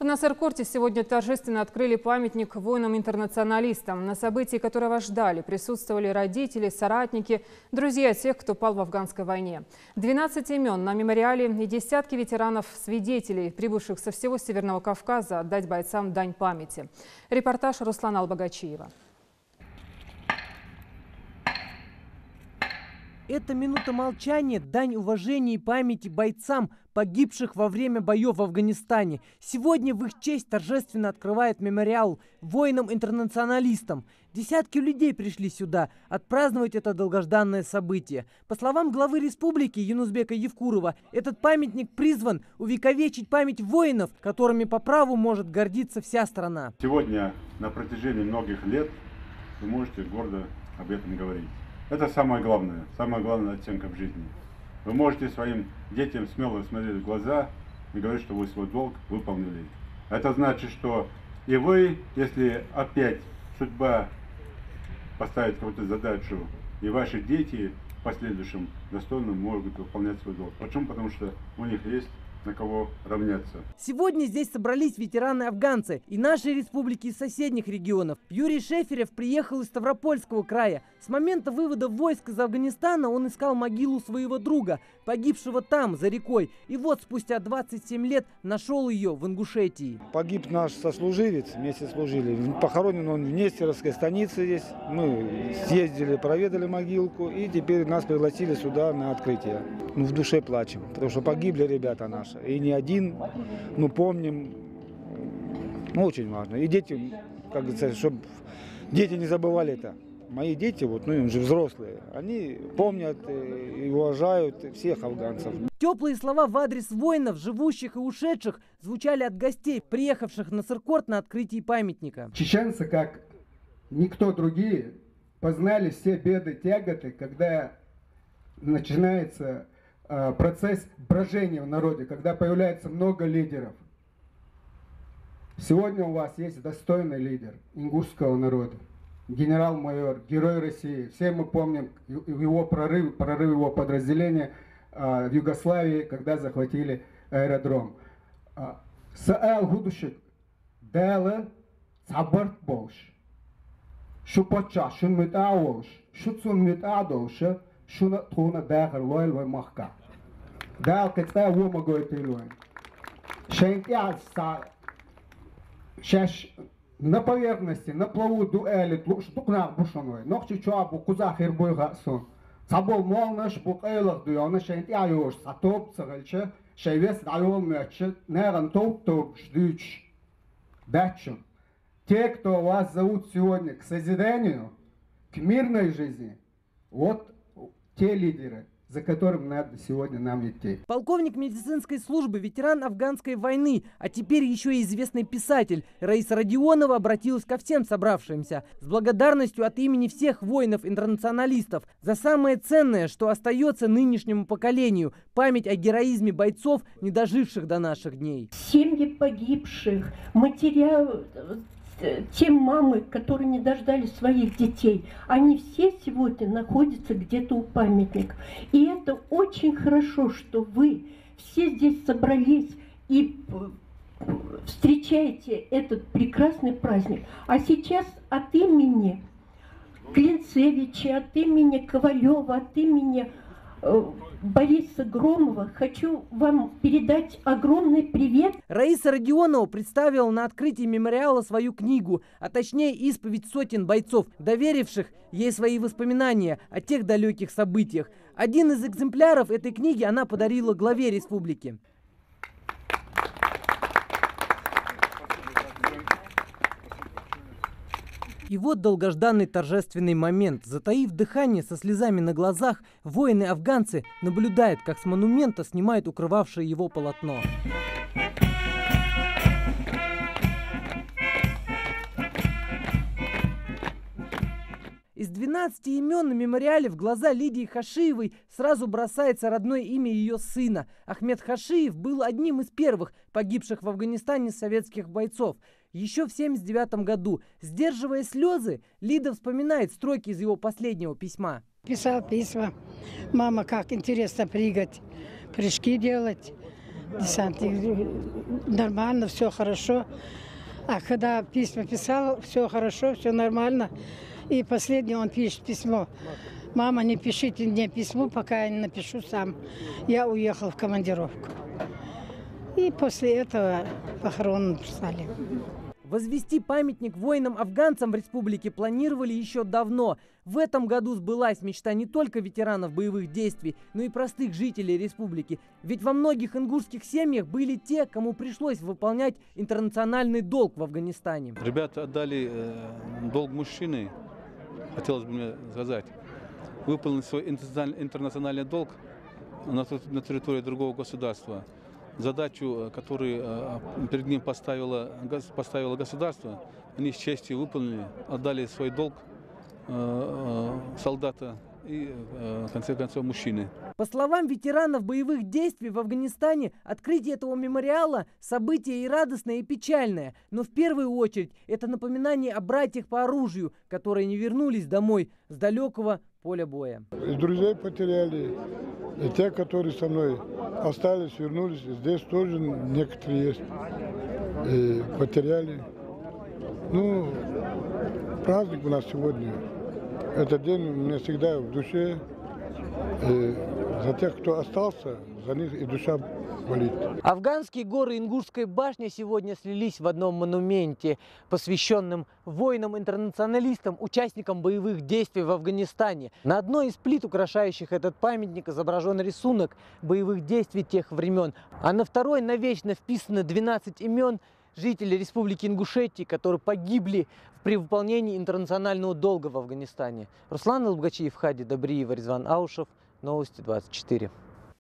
В Насыркорте сегодня торжественно открыли памятник воинам-интернационалистам. На событии, которого ждали, присутствовали родители, соратники, друзья тех, кто пал в афганской войне. 12 имен на мемориале и десятки ветеранов-свидетелей, прибывших со всего Северного Кавказа, отдать бойцам дань памяти. Репортаж Руслана Албагачиева. Это минута молчания, дань уважения и памяти бойцам, погибших во время боев в Афганистане. Сегодня в их честь торжественно открывает мемориал воинам-интернационалистам. Десятки людей пришли сюда отпраздновать это долгожданное событие. По словам главы республики Юнусбека Евкурова, этот памятник призван увековечить память воинов, которыми по праву может гордиться вся страна. Сегодня на протяжении многих лет вы можете гордо об этом говорить. Это самая главная оценка в жизни. Вы можете своим детям смело смотреть в глаза и говорить, что вы свой долг выполнили. Это значит, что и вы, если опять судьба поставит какую-то задачу, и ваши дети в последующем достойно могут выполнять свой долг. Почему? Потому что у них есть на кого равняться. Сегодня здесь собрались ветераны-афганцы и нашей республики, и соседних регионов. Юрий Шеферев приехал из Ставропольского края. С момента вывода войск из Афганистана он искал могилу своего друга, погибшего там, за рекой. И вот спустя 27 лет нашел ее в Ингушетии. Погиб наш сослуживец, вместе служили. Похоронен он в Нестеровской станице здесь. Мы съездили, проведали могилку, и теперь нас пригласили сюда на открытие. В душе плачем, потому что погибли ребята наши. И не один, помним, очень важно. И дети, как говорится, чтобы дети не забывали это. Мои дети, им же взрослые, они помнят и уважают всех афганцев. Теплые слова в адрес воинов, живущих и ушедших, звучали от гостей, приехавших на Насыркорт на открытии памятника. Чеченцы, как никто другие, познали все беды, тяготы, когда начинается процесс брожения в народе, когда появляется много лидеров. Сегодня у вас есть достойный лидер ингушского народа, генерал-майор, герой России. Все мы помним его прорыв его подразделения в Югославии, когда захватили аэродром. Саэл Гудушек, Дэлэ, Цабарт Болш, Шупача, Шунмитауш, Шуцунмитадош, Шуна Туна Дагар Лойл Махка. Дал Кэцэ Вумагой Тилуэн. Шэнтиа Шэш на поверхности, на плаву дуэли, штукнах бушаной. Ногчи чуабу кузах ирбуйга сон. Цабол молнаш букайлах дуяна шэнтиа юш. Сатоп цэгэлчэ, шэвес дайол мэчэ, нэран топ ждыч. Дачем. Те, кто вас зовут сегодня к созиданию, к мирной жизни, вот те лидеры, за которым надо сегодня нам идти. Полковник медицинской службы, ветеран афганской войны, а теперь еще и известный писатель Раиса Родионова обратилась ко всем собравшимся с благодарностью от имени всех воинов-интернационалистов за самое ценное, что остается нынешнему поколению – память о героизме бойцов, не доживших до наших дней. Семьи погибших, те мамы, которые не дождались своих детей, они все сегодня находятся где-то у памятника. И это очень хорошо, что вы все здесь собрались и встречаете этот прекрасный праздник. А сейчас от имени Клинцевича, от имени Ковалева, от имени Бориса Громова хочу вам передать огромный привет. Раиса Родионова представила на открытии мемориала свою книгу, а точнее исповедь сотен бойцов, доверивших ей свои воспоминания о тех далеких событиях. Один из экземпляров этой книги она подарила главе республики. И вот долгожданный торжественный момент. Затаив дыхание, со слезами на глазах, воины-афганцы наблюдают, как с монумента снимают укрывавшее его полотно. Из 12 имен на мемориале в глаза Лидии Хашиевой сразу бросается родное имя ее сына. Ахмед Хашиев был одним из первых погибших в Афганистане советских бойцов. Еще в 1979 году, сдерживая слезы, Лида вспоминает строки из его последнего письма. Писал письма. Мама, как интересно прыгать, прыжки делать. десантник. Нормально, все хорошо. А когда письма писал, все хорошо, все нормально. И последний он пишет письмо. Мама, не пишите мне письмо, пока я не напишу сам. Я уехал в командировку. И после этого похороны писали. Возвести памятник воинам-афганцам в республике планировали еще давно. В этом году сбылась мечта не только ветеранов боевых действий, но и простых жителей республики. Ведь во многих ингушских семьях были те, кому пришлось выполнять интернациональный долг в Афганистане. Ребята отдали долг мужчины, хотелось бы мне сказать, выполнить свой интернациональный долг на территории другого государства. Задачу, которую перед ним поставило государство, они с честью выполнили, отдали свой долг солдата и, в конце концов, мужчины. По словам ветеранов боевых действий в Афганистане, открытие этого мемориала – событие и радостное, и печальное. Но в первую очередь это напоминание о братьях по оружию, которые не вернулись домой с далекого поля боя. И друзей потеряли, и те, которые со мной остались, вернулись. Здесь тоже некоторые есть. И потеряли. Ну, праздник у нас сегодня. Этот день у меня всегда в душе. И за тех, кто остался, за них и душа болит. Афганские горы и Ингушская башня сегодня слились в одном монументе, посвященном воинам-интернационалистам, участникам боевых действий в Афганистане. На одной из плит, украшающих этот памятник, изображен рисунок боевых действий тех времен, а на второй навечно вписаны 12 имен жителей Республики Ингушетия, которые погибли при выполнении интернационального долга в Афганистане. Руслан Албгачиев, Хади Добриева, Резван Аушев. Новости 24.